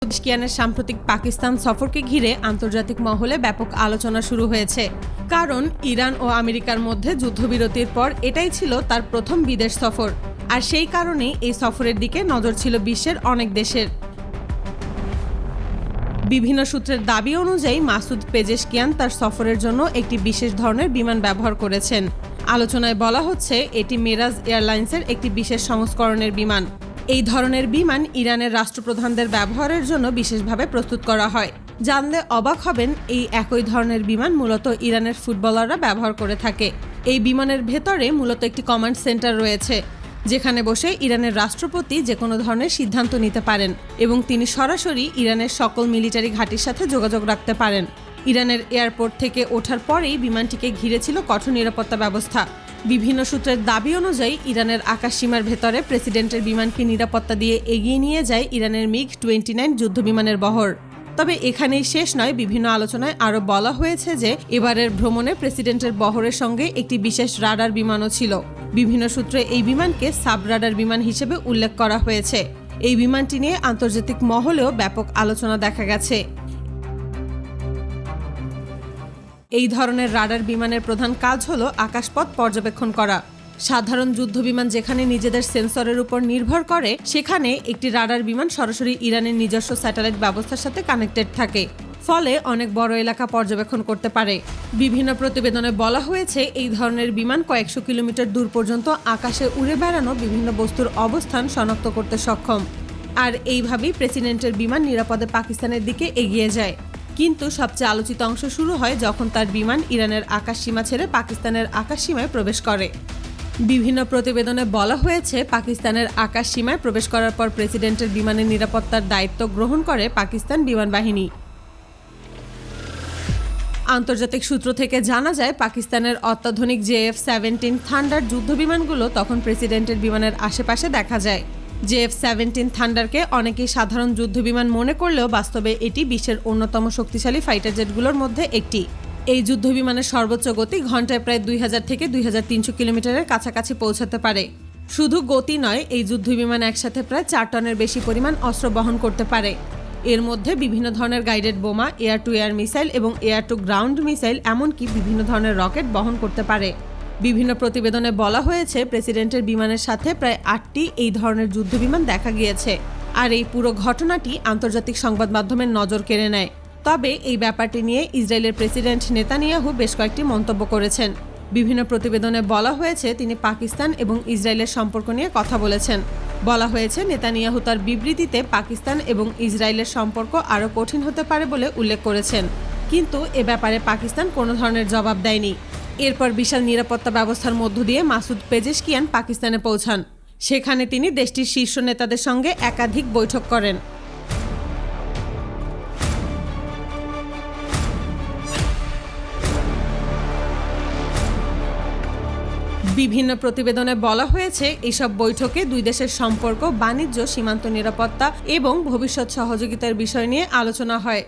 পেজেশকিয়ানের সাম্প্রতিক পাকিস্তান সফরকে ঘিরে আন্তর্জাতিক মহলে ব্যাপক আলোচনা শুরু হয়েছে। কারণ ইরান ও আমেরিকার মধ্যে যুদ্ধবিরতির পর এটাই ছিল তার প্রথম বিদেশ সফর, আর সেই কারণেই এই সফরের দিকে নজর ছিল বিশ্বের অনেক দেশের। বিভিন্ন সূত্রের দাবি অনুযায়ী মাসুদ পেজেশকিয়ান তার সফরের জন্য একটি বিশেষ ধরনের বিমান ব্যবহার করেছেন। আলোচনায় বলা হচ্ছে এটি মেরাজ এয়ারলাইন্সের একটি বিশেষ সংস্করণের বিমান। এই ধরনের বিমান ইরানের রাষ্ট্রপ্রধানদের ব্যবহারের জন্য বিশেষভাবে প্রস্তুত করা হয়। জানলে অবাক হবেন, এই একই ধরনের বিমান মূলত ইরানের ফুটবলাররা ব্যবহার করে থাকে। এই বিমানের ভেতরে মূলত একটি কমান্ড সেন্টার রয়েছে, যেখানে বসে ইরানের রাষ্ট্রপতি যে কোনো ধরনের সিদ্ধান্ত নিতে পারেন এবং তিনি সরাসরি ইরানের সকল মিলিটারি ঘাঁটির সাথে যোগাযোগ রাখতে পারেন। ইরানের এয়ারপোর্ট থেকে ওঠার পরেই বিমানটিকে ঘিরে ছিল কঠোর নিরাপত্তা ব্যবস্থা। বিভিন্ন সূত্রের দাবি অনুযায়ী ইরানের আকাশসীমার ভেতরে প্রেসিডেন্টের বিমানকে নিরাপত্তা দিয়ে এগিয়ে নিয়ে যায় ইরানের MiG-29 যুদ্ধবিমানের বহর। তবে এখানেই শেষ নয়, বিভিন্ন আলোচনায় আরও বলা হয়েছে যে এবারের ভ্রমণে প্রেসিডেন্টের বহরের সঙ্গে একটি বিশেষ রাডার বিমানও ছিল। বিভিন্ন সূত্রে এই বিমানকে সাব রাডার বিমান হিসেবে উল্লেখ করা হয়েছে। এই বিমানটি নিয়ে আন্তর্জাতিক মহলেও ব্যাপক আলোচনা দেখা গেছে। এই ধরনের রাডার বিমানের প্রধান কাজ হল আকাশপথ পর্যবেক্ষণ করা। সাধারণ যুদ্ধবিমান যেখানে নিজেদের সেন্সরের উপর নির্ভর করে, সেখানে একটি রাডার বিমান সরাসরি ইরানের নিজস্ব স্যাটেলাইট ব্যবস্থার সাথে কানেক্টেড থাকে, ফলে অনেক বড় এলাকা পর্যবেক্ষণ করতে পারে। বিভিন্ন প্রতিবেদনে বলা হয়েছে এই ধরনের বিমান কয়েকশো কিলোমিটার দূর পর্যন্ত আকাশে উড়ে বেড়ানো বিভিন্ন বস্তুর অবস্থান শনাক্ত করতে সক্ষম। আর এইভাবেই প্রেসিডেন্টের বিমান নিরাপদে পাকিস্তানের দিকে এগিয়ে যায়। কিন্তু সবচেয়ে আলোচিত অংশ শুরু হয় যখন তার বিমান ইরানের আকাশসীমা ছেড়ে পাকিস্তানের আকাশসীমায় প্রবেশ করে। বিভিন্ন প্রতিবেদনে বলা হয়েছে পাকিস্তানের আকাশসীমায় প্রবেশ করার পর প্রেসিডেন্টের বিমানের নিরাপত্তার দায়িত্ব গ্রহণ করে পাকিস্তান বিমান বাহিনী। আন্তর্জাতিক সূত্র থেকে জানা যায় পাকিস্তানের অত্যাধুনিক JF-17 থান্ডার যুদ্ধবিমানগুলো তখন প্রেসিডেন্টের বিমানের আশেপাশে দেখা যায়। JF-17 থান্ডারকে অনেকেই সাধারণ যুদ্ধবিমান মনে করলেও বাস্তবে এটি বিশ্বের অন্যতম শক্তিশালী ফাইটার জেটগুলোর মধ্যে একটি। এই যুদ্ধবিমানের সর্বোচ্চ গতি ঘন্টায় প্রায় 2000 থেকে 2300 কিলোমিটারের কাছাকাছি পৌঁছাতে পারে। শুধু গতি নয়, এই যুদ্ধবিমান একসাথে প্রায় 4 টনের বেশি পরিমাণ অস্ত্র বহন করতে পারে। এর মধ্যে বিভিন্ন ধরনের গাইডেড বোমা, এয়ার টু এয়ার মিসাইল এবং এয়ার টু গ্রাউন্ড মিসাইল, এমনকি বিভিন্ন ধরনের রকেট বহন করতে পারে। বিভিন্ন প্রতিবেদনে বলা হয়েছে প্রেসিডেন্টের বিমানের সাথে প্রায় 8টি এই ধরনের যুদ্ধবিমান দেখা গিয়েছে। আর এই পুরো ঘটনাটি আন্তর্জাতিক সংবাদ মাধ্যমের নজর কেড়ে নেয়। তবে এই ব্যাপারটি নিয়ে ইসরায়েলের প্রেসিডেন্ট নেতানিয়াহু বেশ কয়েকটি মন্তব্য করেছেন। বিভিন্ন প্রতিবেদনে বলা হয়েছে তিনি পাকিস্তান এবং ইসরায়েলের সম্পর্ক নিয়ে কথা বলেছেন। বলা হয়েছে নেতানিয়াহু তার বিবৃতিতে পাকিস্তান এবং ইসরায়েলের সম্পর্ক আরও কঠিন হতে পারে বলে উল্লেখ করেছেন, কিন্তু এ ব্যাপারে পাকিস্তান কোনো ধরনের জবাব দেয়নি। এরপর বিশাল নিরাপত্তা ব্যবস্থার মধ্য দিয়ে মাসুদ পেজেশকিয়ান পাকিস্তানে পৌঁছান। সেখানে তিনি দেশটির শীর্ষ নেতাদের সঙ্গে একাধিক বৈঠক করেন। বিভিন্ন প্রতিবেদনে বলা হয়েছে এসব বৈঠকে দুই দেশের সম্পর্ক, বাণিজ্য, সীমান্ত নিরাপত্তা এবং ভবিষ্যৎ সহযোগিতার বিষয় নিয়ে আলোচনা হয়।